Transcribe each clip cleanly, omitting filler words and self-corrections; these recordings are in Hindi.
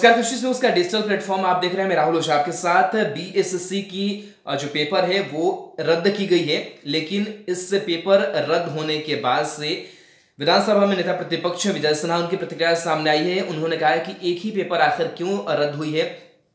नमस्कार कृषि न्यूज का डिजिटल प्लेटफॉर्म आप देख रहे हैं। मैं राहुल ओझा आपके साथ। बीएसएससी की जो पेपर है वो रद्द की गई है, लेकिन इस पेपर रद्द होने के बाद से विधानसभा में नेता प्रतिपक्ष विजय सिन्हा उनकी प्रतिक्रिया सामने आई है। उन्होंने कहा है कि एक ही पेपर आखिर क्यों रद्द हुई है,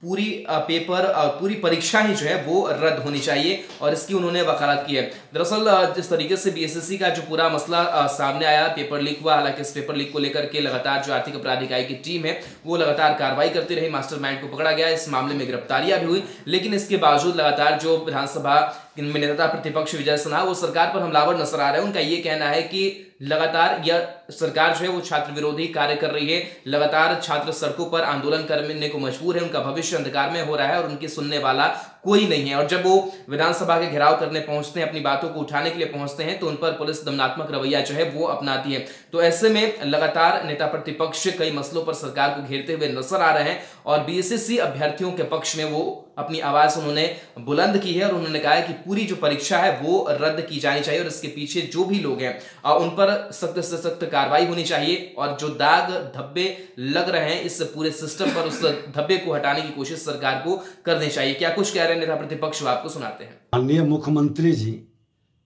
पूरी पेपर पूरी परीक्षा ही जो है वो रद्द होनी चाहिए, और इसकी उन्होंने वकालत की है। दरअसल जिस तरीके से बीएसएससी का जो पूरा मसला सामने आया, पेपर लीक हुआ। हालांकि इस पेपर लीक को लेकर के लगातार जो आर्थिक अपराध इकाई की टीम है वो लगातार कार्रवाई करती रही। मास्टरमाइंड को पकड़ा गया, इस मामले में गिरफ्तारियां भी हुई, लेकिन इसके बावजूद लगातार जो विधानसभा में नेता प्रतिपक्ष विजय सिन्हा वो सरकार पर हमलावर नजर आ रहे हैं। उनका ये कहना है कि लगातार यह सरकार जो है वो छात्र विरोधी कार्य कर रही है। लगातार छात्र सड़कों पर आंदोलन करने को मजबूर है, उनका भविष्य अंधकार में हो रहा है और उनकी सुनने वाला कोई नहीं है। और जब वो विधानसभा के घेराव करने पहुंचते हैं, अपनी बातों को उठाने के लिए पहुंचते हैं, तो उन पर पुलिस दमनात्मक रवैया जो है वो अपनाती है। तो ऐसे में लगातार नेता प्रतिपक्ष कई मसलों पर सरकार को घेरते हुए नजर आ रहे हैं, और बीएसएससी अभ्यर्थियों के पक्ष में वो अपनी आवाज उन्होंने बुलंद की है, और उन्होंने कहा है कि पूरी जो परीक्षा है वो रद्द की जानी चाहिए, और इसके पीछे जो भी लोग हैं उन पर सख्त से सख्त कार्रवाई होनी चाहिए, और जो दाग धब्बे लग रहे हैं इस पूरे सिस्टम पर, उस धब्बे को हटाने की कोशिश सरकार को करनी चाहिए। क्या कुछ कह रहे हैं नेता प्रतिपक्ष, आपको सुनाते हैं। माननीय मुख्यमंत्री जी,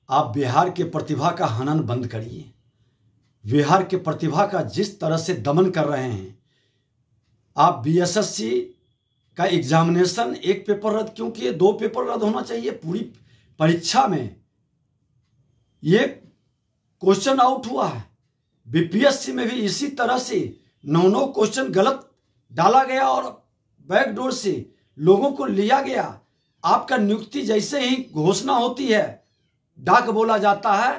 आप बिहार के प्रतिभा का हनन बंद करिए। बिहार के प्रतिभा का जिस तरह से दमन कर रहे हैं आप, बीएसएससी का एग्जामिनेशन एक पेपर रद्द क्यों किए, 2 पेपर रद्द होना चाहिए पूरी परीक्षा में। ये क्वेश्चन आउट हुआ है। बीपीएससी में भी इसी तरह से 9 क्वेश्चन गलत डाला गया और बैकडोर से लोगों को लिया गया। आपका नियुक्ति जैसे ही घोषणा होती है, डाक बोला जाता है,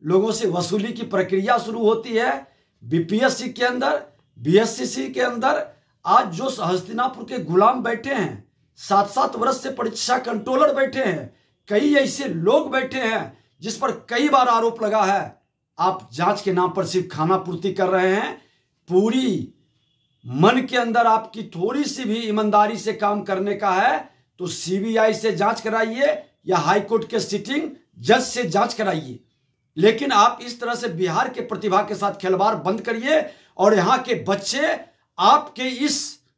लोगों से वसूली की प्रक्रिया शुरू होती है। बीपीएससी के अंदर, बीएसएससी के अंदर आज जो हस्तिनापुर के गुलाम बैठे हैं, 7-7 वर्ष से परीक्षा कंट्रोलर बैठे हैं, कई ऐसे लोग बैठे हैं जिस पर कई बार आरोप लगा है आप जांच के नाम पर सिर्फ खाना पूर्ति कर रहे हैं। पूरी मन के अंदर आपकी थोड़ी सी भी ईमानदारी से काम करने का है तो सीबीआई से जांच कराइए या हाईकोर्ट के सिटिंग जज से जांच कराइए, लेकिन आप इस तरह से बिहार के प्रतिभा के साथ खिलवाड़ बंद करिए। और यहाँ के बच्चे आपके इस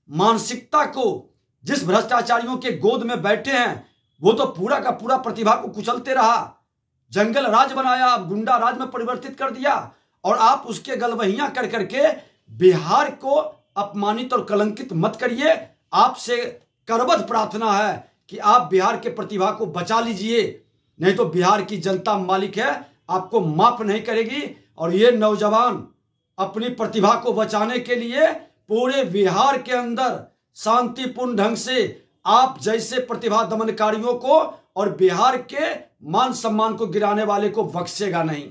मानसिकता को, जिस भ्रष्टाचारियों के गोद में बैठे हैं, वो तो पूरा का पूरा प्रतिभा को कुचलते रहा, जंगल राज बनाया, अब गुंडा राज में परिवर्तित कर दिया, और आप उसके गलवहियां कर करके बिहार को अपमानित और कलंकित मत करिए। आपसे करबद्ध प्रार्थना है कि आप बिहार के प्रतिभा को बचा लीजिए, नहीं तो बिहार की जनता मालिक है, आपको माफ नहीं करेगी। और ये नौजवान अपनी प्रतिभा को बचाने के लिए पूरे बिहार के अंदर शांतिपूर्ण ढंग से आप जैसे प्रतिभा दमनकारियों को और बिहार के मान सम्मान को गिराने वाले को बख्शेगा नहीं।